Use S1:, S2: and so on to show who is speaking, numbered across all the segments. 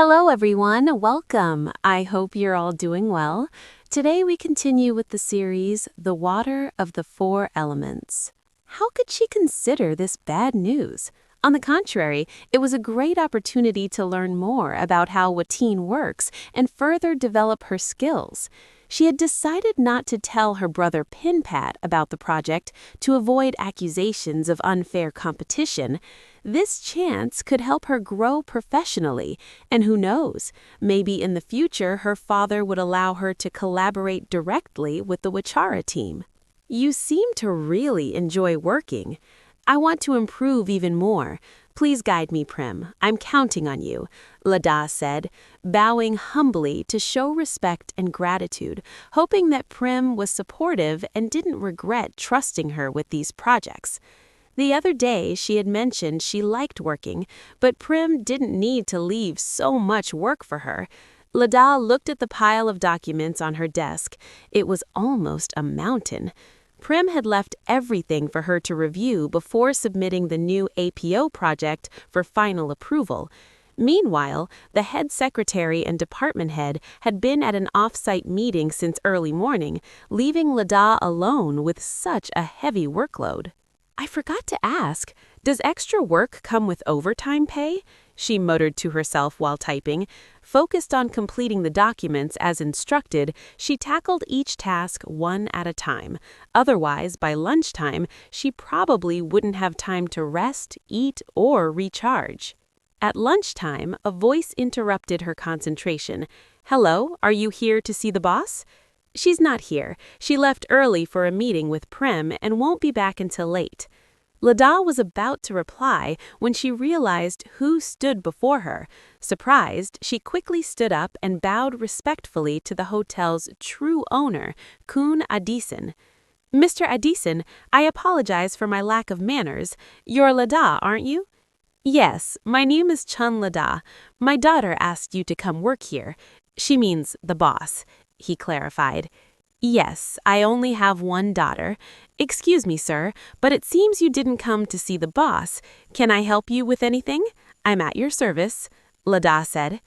S1: Hello everyone, welcome. I hope you're all doing well. Today we continue with the series, The Water of the Four Elements. How could she consider this bad news? On the contrary, it was a great opportunity to learn more about how Watine works and further develop her skills. She had decided not to tell her brother Pinpat about the project to avoid accusations of unfair competition. This chance could help her grow professionally, and who knows, maybe in the future her father would allow her to collaborate directly with the Wachara team. You seem to really enjoy working. I want to improve even more. Please guide me, Prim. I'm counting on you, Lada said, bowing humbly to show respect and gratitude, hoping that Prim was supportive and didn't regret trusting her with these projects. The other day, she had mentioned she liked working, but Prim didn't need to leave so much work for her. Lada looked at the pile of documents on her desk. It was almost a mountain. Prim had left everything for her to review before submitting the new APO project for final approval. Meanwhile, the head secretary and department head had been at an off-site meeting since early morning, leaving Lada alone with such a heavy workload. I forgot to ask, does extra work come with overtime pay? She muttered to herself while typing. Focused on completing the documents as instructed, she tackled each task one at a time. Otherwise, by lunchtime, she probably wouldn't have time to rest, eat, or recharge. At lunchtime, a voice interrupted her concentration. "Hello, are you here to see the boss?" "She's not here. She left early for a meeting with Prim and won't be back until late." Lada was about to reply when she realized who stood before her. Surprised, she quickly stood up and bowed respectfully to the hotel's true owner, Kun Adison. "Mr. Adison, I apologize for my lack of manners. You're Lada, aren't you?" "Yes, my name is Chun Lada. My daughter asked you to come work here. She means the boss," he clarified. "Yes, I only have one daughter. Excuse me, sir, but it seems you didn't come to see the boss. Can I help you with anything? I'm at your service," Lada said.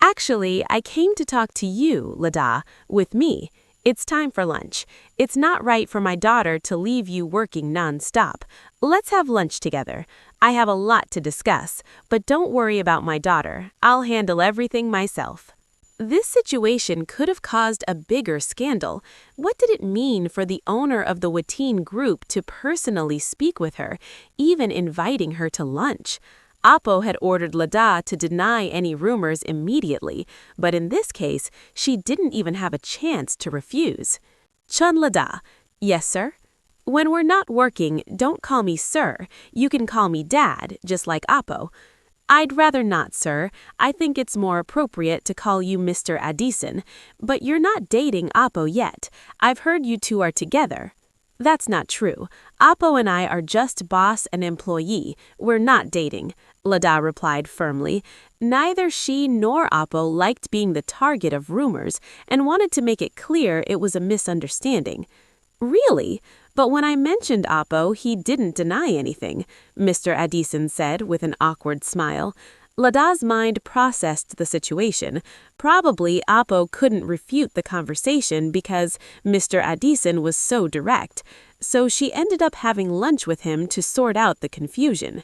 S1: "Actually, I came to talk to you, Lada, with me. It's time for lunch. It's not right for my daughter to leave you working non-stop. Let's have lunch together. I have a lot to discuss, but don't worry about my daughter. I'll handle everything myself." This situation could have caused a bigger scandal. What did it mean for the owner of the Watine group to personally speak with her, even inviting her to lunch? Apo had ordered Lada to deny any rumors immediately, but in this case, she didn't even have a chance to refuse. "Chun Lada." "Yes, sir?" "When we're not working, don't call me sir. You can call me dad, just like Apo." "I'd rather not, sir. I think it's more appropriate to call you Mr. Adison. But you're not dating Apo yet. I've heard you two are together." "That's not true. Apo and I are just boss and employee. We're not dating," Lada replied firmly. Neither she nor Apo liked being the target of rumors and wanted to make it clear it was a misunderstanding. "Really? But when I mentioned Apo, he didn't deny anything," Mr. Adison said with an awkward smile. Lada's mind processed the situation. Probably Apo couldn't refute the conversation because Mr. Adison was so direct, so she ended up having lunch with him to sort out the confusion.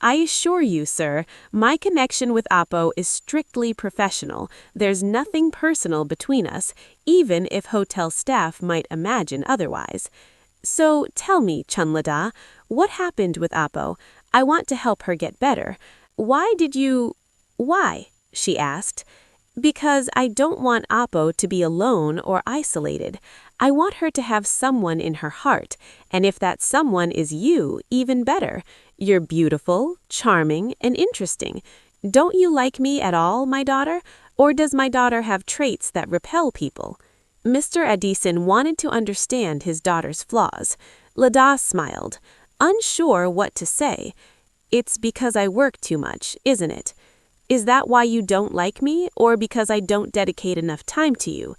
S1: "I assure you, sir, my connection with Apo is strictly professional. There's nothing personal between us, even if hotel staff might imagine otherwise. So tell me, Chun Lada, what happened with Apo? I want to help her get better. Why did you—" "Why?" she asked. "Because I don't want Apo to be alone or isolated. I want her to have someone in her heart, and if that someone is you, even better. You're beautiful, charming, and interesting. Don't you like me at all, my daughter? Or does my daughter have traits that repel people?" Mr. Adison wanted to understand his daughter's flaws. Lada smiled, unsure what to say. "It's because I work too much, isn't it? Is that why you don't like me, or because I don't dedicate enough time to you?"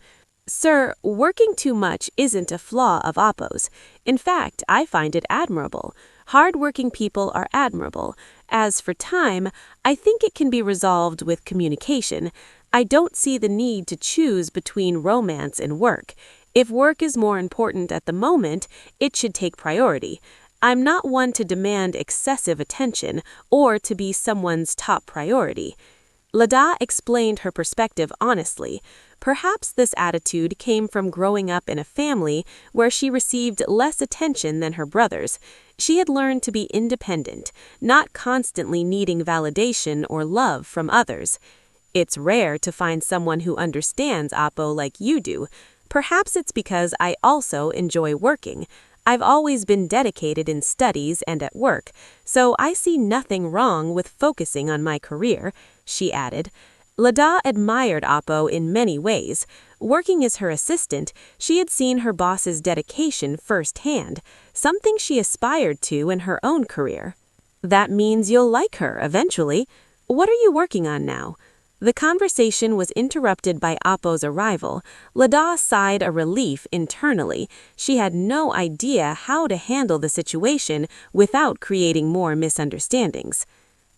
S1: "Sir, working too much isn't a flaw of Apo's. In fact, I find it admirable. Hard-working people are admirable. As for time, I think it can be resolved with communication. I don't see the need to choose between romance and work. If work is more important at the moment, it should take priority. I'm not one to demand excessive attention or to be someone's top priority. Lada explained her perspective honestly. Perhaps this attitude came from growing up in a family where she received less attention than her brothers. She had learned to be independent, not constantly needing validation or love from others. It's rare to find someone who understands Apo like you do. Perhaps it's because I also enjoy working. I've always been dedicated in studies and at work, so I see nothing wrong with focusing on my career, she added. Lada admired Apo in many ways. Working as her assistant, she had seen her boss's dedication firsthand, something she aspired to in her own career. That means you'll like her eventually. What are you working on now? The conversation was interrupted by Apo's arrival. Lada sighed a relief internally. She had no idea how to handle the situation without creating more misunderstandings.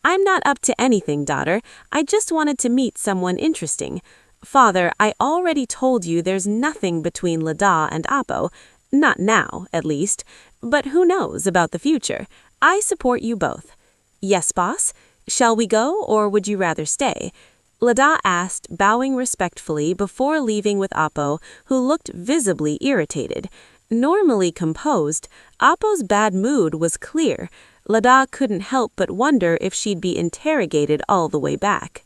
S1: I'm not up to anything, daughter. I just wanted to meet someone interesting. Father, I already told you there's nothing between Lada and Apo. Not now, at least. But who knows about the future? I support you both. Yes, boss? Shall we go, or would you rather stay? Lada asked, bowing respectfully before leaving with Apo, who looked visibly irritated. Normally composed, Apo's bad mood was clear. Lada couldn't help but wonder if she'd be interrogated all the way back.